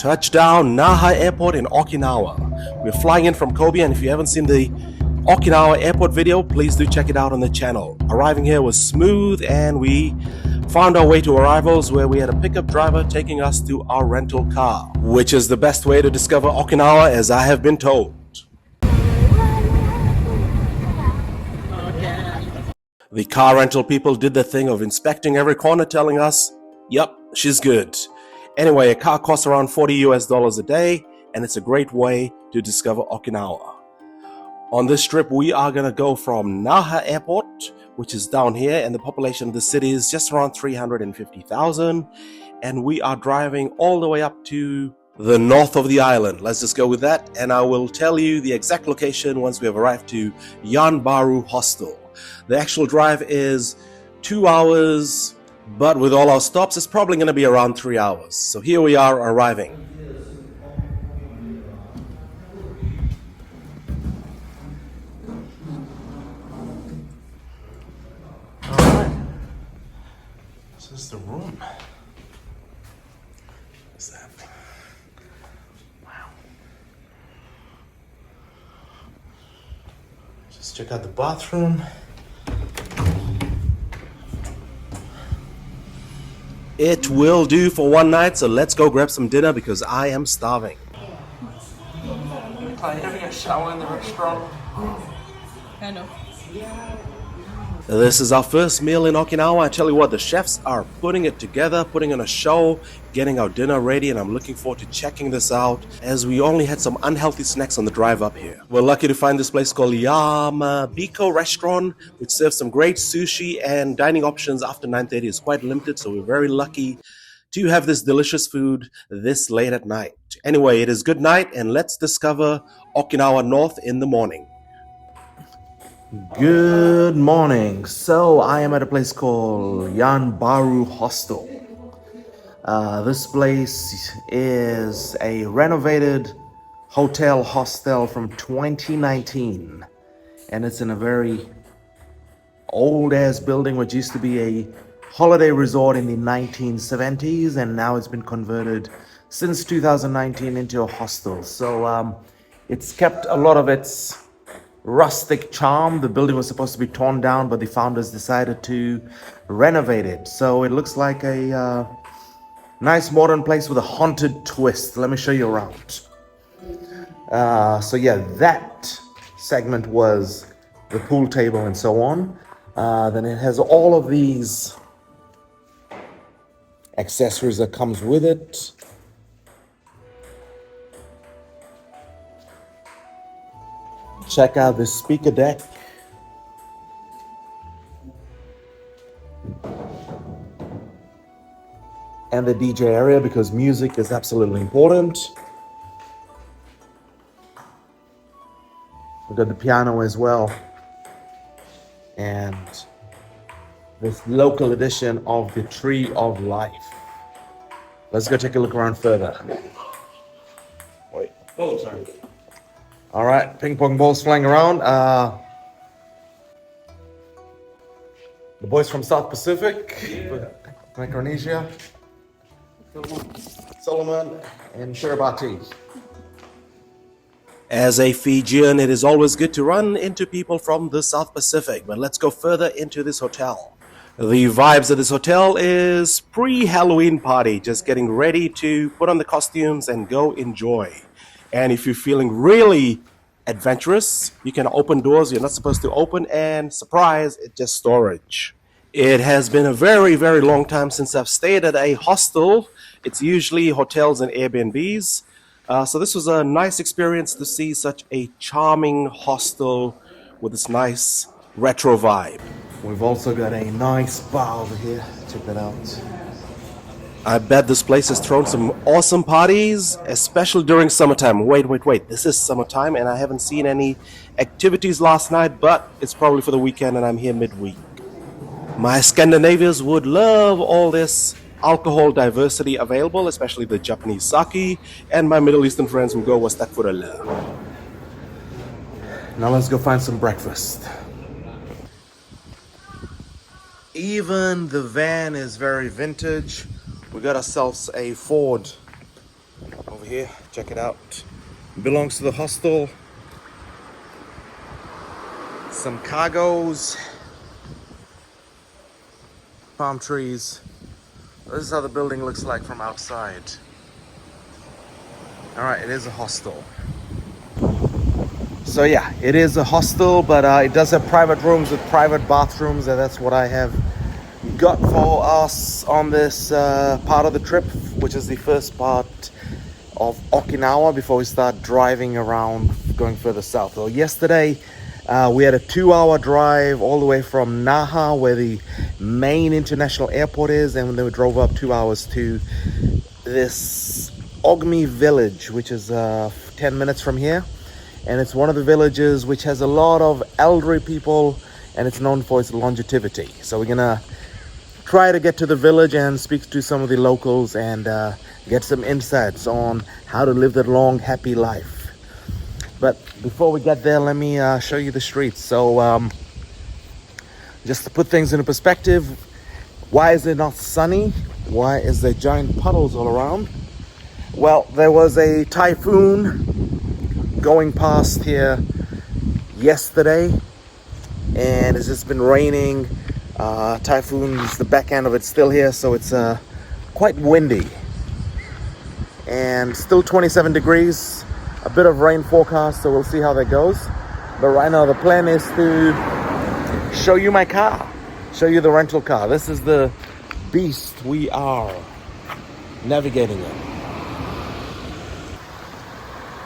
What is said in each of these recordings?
Touchdown, Naha Airport in Okinawa. We're flying in from Kobe, and if you haven't seen the Okinawa airport video, please do check it out on the channel. Arriving here was smooth, and we found our way to arrivals where we had a pickup driver taking us to our rental car, which is the best way to discover Okinawa, as I have been told. The car rental people did the thing of inspecting every corner, telling us, yep, she's good. Anyway, a car costs around $40 a day, and it's a great way to discover Okinawa. On this trip, we are going to go from Naha Airport, which is down here, and the population of the city is just around 350,000, and we are driving all the way up to the north of the island. Let's just go with that, and I will tell you the exact location once we have arrived to Yanbaru Hostel. The actual drive is 2 hours, but with all our stops, it's probably going to be around 3 hours. So here we are arriving. All right. This is the room. What's that? Wow. Just check out the bathroom. It will do for one night, so let's go grab some dinner because I am starving. Are you having a shower in the restaurant? Kind of. This is our first meal in Okinawa. I tell you what, the chefs are putting it together, putting on a show, getting our dinner ready, and I'm looking forward to checking this out, as we only had some unhealthy snacks on the drive up here. We're lucky to find this place called Yamabiko Restaurant, which serves some great sushi, and dining options after 9:30 is quite limited, so we're very lucky to have this delicious food this late at night. Anyway, it is good night, and let's discover Okinawa North in the morning. Good morning. So I am at a place called Yanbaru Hostel. This place is a renovated hotel hostel from 2019, and it's in a very old-ass building which used to be a holiday resort in the 1970s, and now it's been converted since 2019 into a hostel. So it's kept a lot of its rustic charm. The building was supposed to be torn down, but the founders decided to renovate it. So it looks like a nice modern place with a haunted twist. Let me show you around. So yeah, that segment was the pool table and so on. Then it has all of these accessories that comes with it. Check out the speaker deck. And the DJ area, because music is absolutely important. We've got the piano as well. And this local edition of the Tree of Life. Let's go take a look around further. Wait. Oh, sorry. All right, ping pong balls flying around. The boys from South Pacific, Micronesia, Solomon, and Kiribati. As a Fijian, it is always good to run into people from the South Pacific, but let's go further into this hotel. The vibes of this hotel is pre-Halloween party, just getting ready to put on the costumes and go enjoy. And if you're feeling really adventurous, you can open doors you're not supposed to open, and surprise, it's just storage. It has been a very, very long time since I've stayed at a hostel. It's usually hotels and Airbnbs. So this was a nice experience to see such a charming hostel with this nice retro vibe. We've also got a nice bar over here. Check that out. I bet this place has thrown some awesome parties, especially during summertime. Wait. This is summertime, and I haven't seen any activities last night, but it's probably for the weekend, and I'm here midweek. My Scandinavians would love all this alcohol diversity available, especially the Japanese sake, and my Middle Eastern friends will go, what's that for a love? Now let's go find some breakfast. Even the van is very vintage. We got ourselves a Ford over over here. Check it out. Belongs to the hostel. Some cargoes. Palm trees. This is how the building looks like from outside. Alright, it is a hostel. So yeah, it is a hostel, but it does have private rooms with private bathrooms, and that's what I have got for us on this part of the trip, which is the first part of Okinawa before we start driving around going further south. So yesterday we had a 2-hour drive all the way from Naha, where the main international airport is, and then we drove up 2 hours to this Okuma village, which is 10 minutes from here, and it's one of the villages which has a lot of elderly people, and it's known for its longevity. So we're gonna try to get to the village and speak to some of the locals and get some insights on how to live that long, happy life. But before we get there, let me show you the streets. So just to put things into perspective, why is it not sunny? Why is there giant puddles all around? Well, there was a typhoon going past here yesterday, and it's just been raining. Typhoons, the back end of it's still here, so it's quite windy. And still 27 degrees, a bit of rain forecast, so we'll see how that goes. But right now the plan is to show you my car, show you the rental car. This is the beast we are navigating in.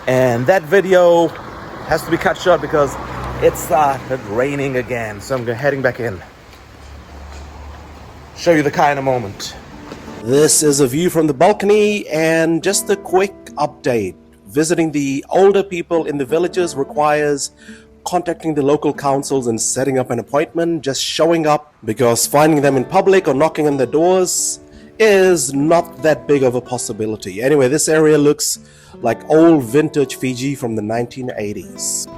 And that video has to be cut short because it started raining again, so I'm heading back in. Show you the car in a moment. This is a view from the balcony, and just a quick update. Visiting the older people in the villages requires contacting the local councils and setting up an appointment. Just showing up, because finding them in public or knocking on their doors is not that big of a possibility. Anyway, this area looks like old vintage Fiji from the 1980s.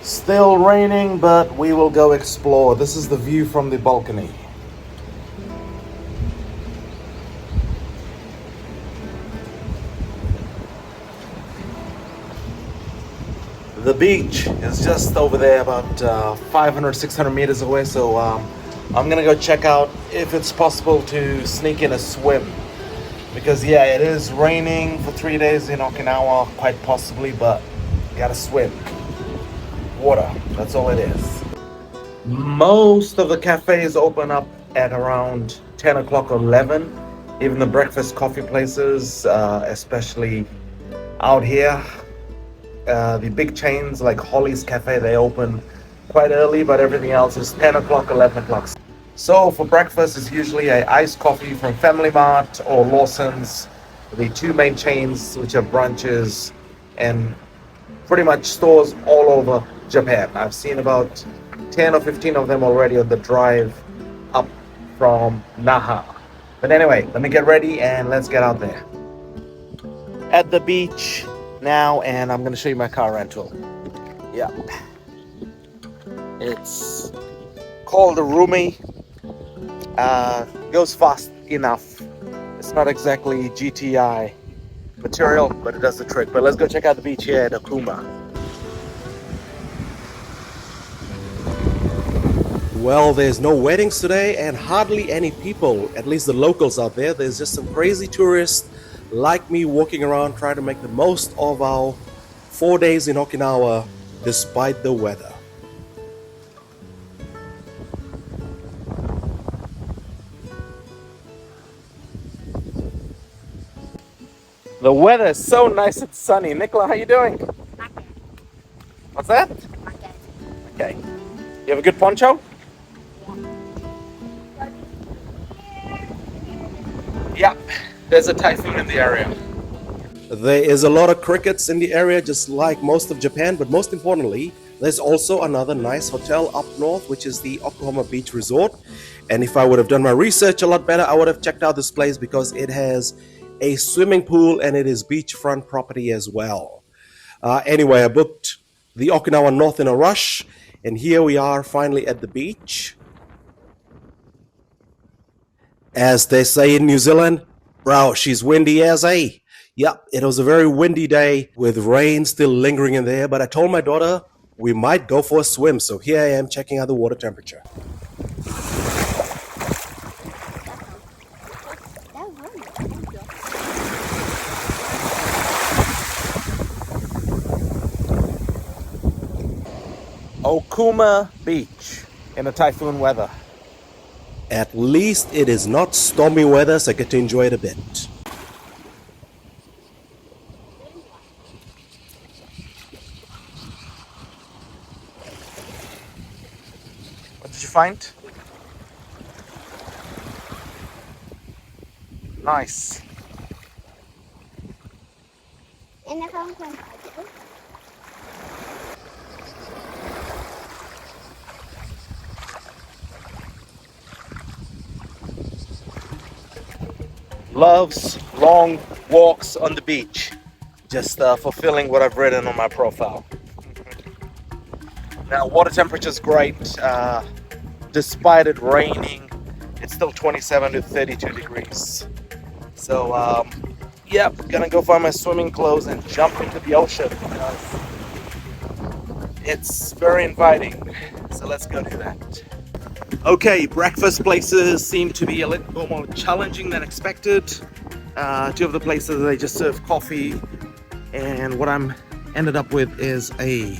Still raining, but we will go explore. This is the view from the balcony. The beach is just over there, about 500, 600 meters away, so I'm gonna go check out if it's possible to sneak in a swim. Because yeah, it is raining for 3 days in Okinawa, quite possibly, but gotta swim. Water, that's all it is. Most of the cafes open up at around 10 o'clock or 11. Even the breakfast coffee places, especially out here. The big chains like Holly's Cafe, they open quite early, but everything else is 10 o'clock, 11 o'clock. So for breakfast, it's usually an iced coffee from Family Mart or Lawson's, the two main chains which have branches and pretty much stores all over Japan. I've seen about 10 or 15 of them already on the drive up from Naha. But anyway, let me get ready and let's get out there. At the beach now, and I'm going to show you my car rental. Yeah, it's called a Rumi. Goes fast enough. It's not exactly GTI material, but it does the trick. But let's go check out the beach here at Okuma. Well, there's no weddings today and hardly any people, at least the locals out there. There's just some crazy tourists like me walking around trying to make the most of our 4 days in Okinawa despite the weather. The weather is so nice and sunny. Nicola, how you doing? Okay. What's that? Okay. Okay. You have a good poncho? Yeah. There's a typhoon in the area. There is a lot of crickets in the area, just like most of Japan, but most importantly, there's also another nice hotel up north, which is the Okuma Beach Resort. And if I would have done my research a lot better, I would have checked out this place because it has a swimming pool and it is beachfront property as well. Anyway, I booked the Okinawa North in a rush, and here we are finally at the beach. As they say in New Zealand, bro, she's windy as a. Yep, it was a very windy day with rain still lingering in there, but I told my daughter we might go for a swim, so here I am checking out the water temperature. Okuma Beach in a typhoon weather. At least it is not stormy weather, so I get to enjoy it a bit. What did you find? Nice. Loves long walks on the beach. Just fulfilling what I've written on my profile. Now, water temperature is great. Despite it raining, it's still 27 to 32 degrees. So, yep, gonna go find my swimming clothes and jump into the ocean because it's very inviting. So let's go do that. Okay, breakfast places seem to be a little more challenging than expected. Two of the places they just serve coffee, and what I'm ended up with is a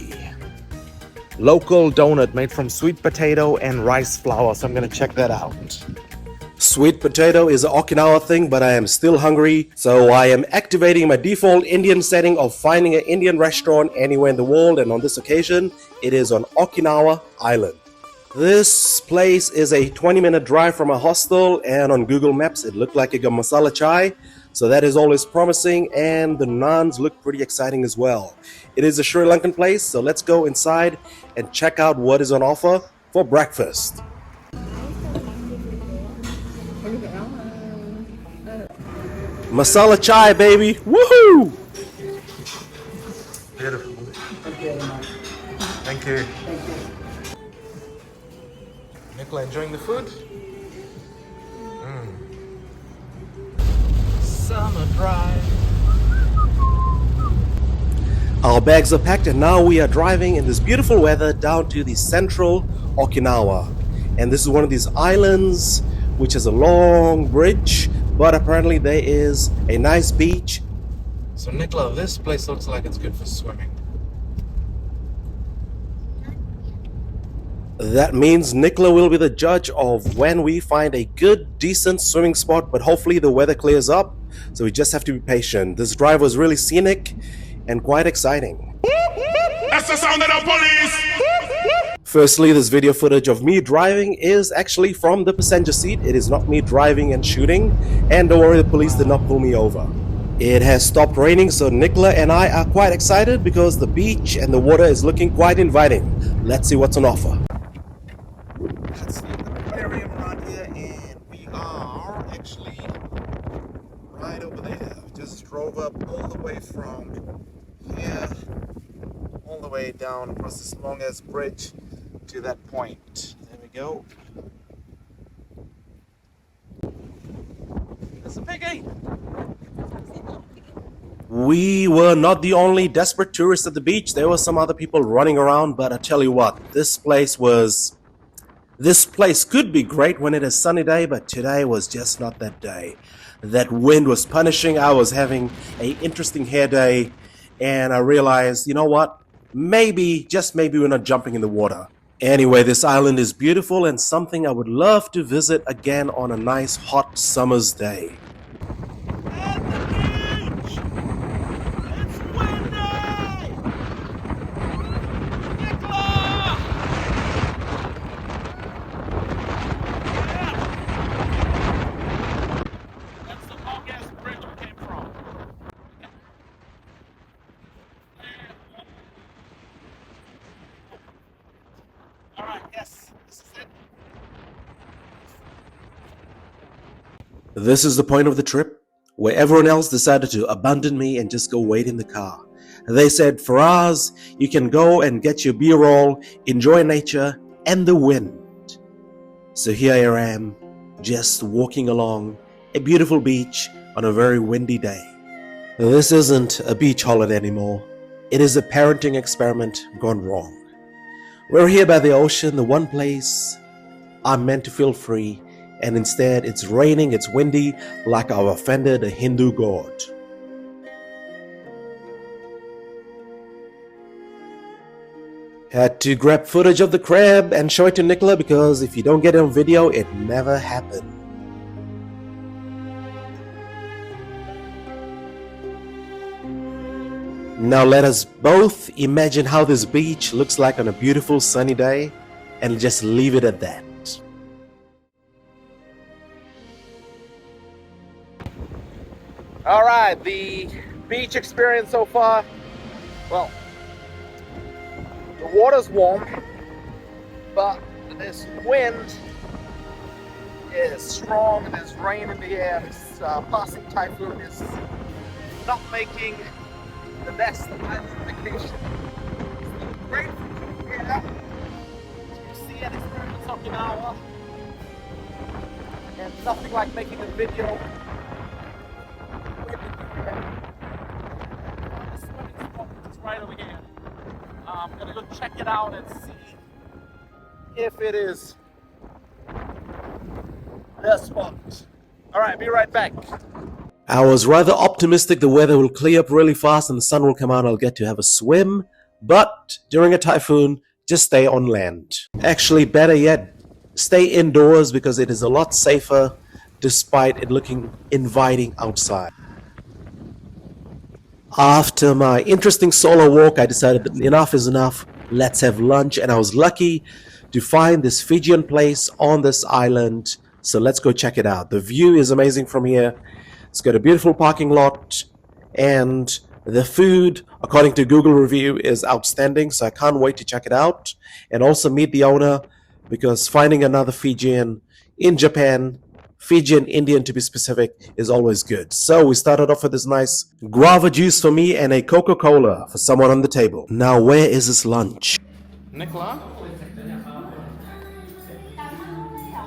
local donut made from sweet potato and rice flour. So I'm gonna check that out. Sweet potato is an Okinawa thing, but I am still hungry, so I am activating my default Indian setting of finding an Indian restaurant anywhere in the world, and on this occasion, it is on Okinawa Island. This place is a 20-minute drive from a hostel, and on Google Maps it looked like it got masala chai, so that is always promising, and the naans look pretty exciting as well. It is a Sri Lankan place, so let's go inside and check out what is on offer for breakfast. Masala chai, baby! Woohoo! Beautiful. Thank you. Nicola, enjoying the food? Summer drive. Our bags are packed and now we are driving in this beautiful weather down to the central Okinawa. And this is one of these islands which has a long bridge, but apparently there is a nice beach. So Nicola, this place looks like it's good for swimming. That means Nicola will be the judge of when we find a good, decent swimming spot, but hopefully the weather clears up, so we just have to be patient. This drive was really scenic and quite exciting. That's the sound of the police! Firstly, this video footage of me driving is actually from the passenger seat. It is not me driving and shooting, and don't worry, the police did not pull me over. It has stopped raining, so Nicola and I are quite excited because the beach and the water is looking quite inviting. Let's see what's on offer. Let's see the aquarium around here, and we are actually right over there. Just drove up all the way from here, all the way down across this long ass bridge to that point. There we go. There's a piggy. We were not the only desperate tourists at the beach. There were some other people running around, but I tell you what, this place could be great when it is sunny day, but today was just not that day. That wind was punishing. I was having an interesting hair day, and I realized, you know what? Maybe, just maybe, we're not jumping in the water. Anyway, this island is beautiful and something I would love to visit again on a nice hot summer's day. This is the point of the trip where everyone else decided to abandon me and just go wait in the car. They said, Faraz, you can go and get your B-roll, enjoy nature and the wind. So here I am, just walking along a beautiful beach on a very windy day. This isn't a beach holiday anymore. It is a parenting experiment gone wrong. We're here by the ocean, the one place I'm meant to feel free, and instead it's raining, it's windy, like I've offended a Hindu god. Had to grab footage of the crab and show it to Nicola because if you don't get it on video, it never happened. Now let us both imagine how this beach looks like on a beautiful sunny day and just leave it at that. All right, the beach experience so far, well, the water's warm, but this wind is strong and there's rain in the air. This passing typhoon is not making the best island vacation. It's great here. You see and experience Okinawa, and nothing like making a video. The swimming spot is right over here. I'm gonna go check it out and see if it is the spot. All right, be right back. I was rather optimistic the weather will clear up really fast and the sun will come out and I'll get to have a swim. But during a typhoon, just stay on land. Actually, better yet, stay indoors because it is a lot safer despite it looking inviting outside. After my interesting solo walk, I decided that enough is enough. Let's have lunch, and I was lucky to find this Fijian place on this island. So let's go check it out. The view is amazing from here. It's got a beautiful parking lot, and the food, according to Google review, is outstanding. So I can't wait to check it out and also meet the owner, because finding another Fijian in Japan, Fijian Indian to be specific, is always good. So we started off with this nice guava juice for me and a Coca-Cola for someone on the table. Now where is this lunch? Nicola,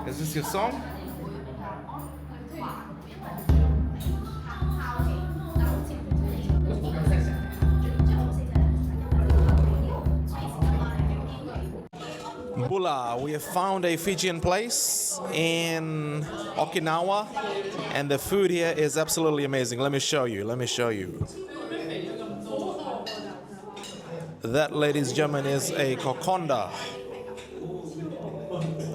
is this your song? Bula, we have found a Fijian place in Okinawa, and the food here is absolutely amazing. Let me show you. That, ladies and gentlemen, is a kokonda,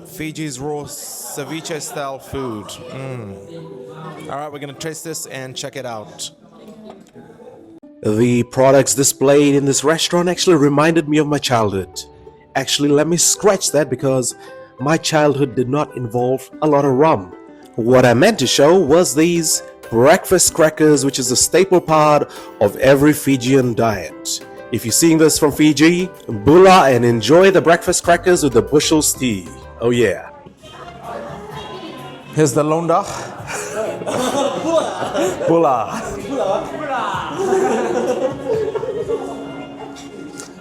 Fiji's raw ceviche style food. All right, we're gonna taste this and check it out. The products displayed in this restaurant actually reminded me of my childhood. Actually, let me scratch that, because my childhood did not involve a lot of rum. What I meant to show was these breakfast crackers, which is a staple part of every Fijian diet. If you're seeing this from Fiji, bula and enjoy the breakfast crackers with the bushels tea. Oh yeah. Here's the londa. Bula.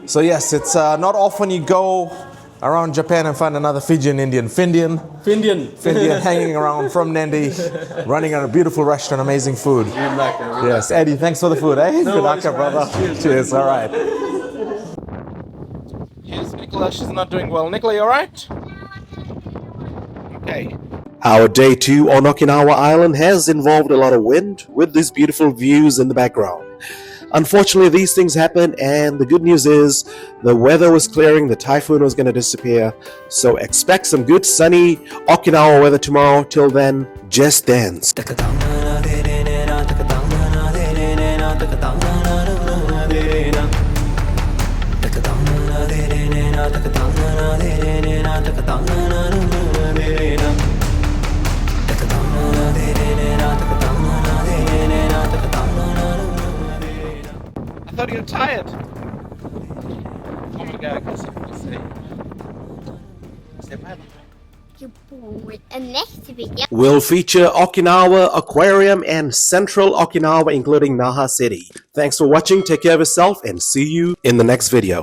So yes, it's not often you go around Japan and find another Fijian Indian hanging around from Nandi, running a beautiful restaurant, amazing food. Yes, Eddie, thanks for the food, eh? No Good luck, brother. Cheers. All right. Here's Nicola. She's not doing well. Nicola, you all right? Okay. Our day 2 on Okinawa Island has involved a lot of wind with these beautiful views in the background. Unfortunately, these things happen, and the good news is the weather was clearing, the typhoon was going to disappear. So expect some good sunny Okinawa weather tomorrow. Till then, just dance. I thought you were tired. Oh my god, I can say bye. Will feature Okinawa Aquarium and Central Okinawa, including Naha City. Thanks for watching, take care of yourself, and see you in the next video.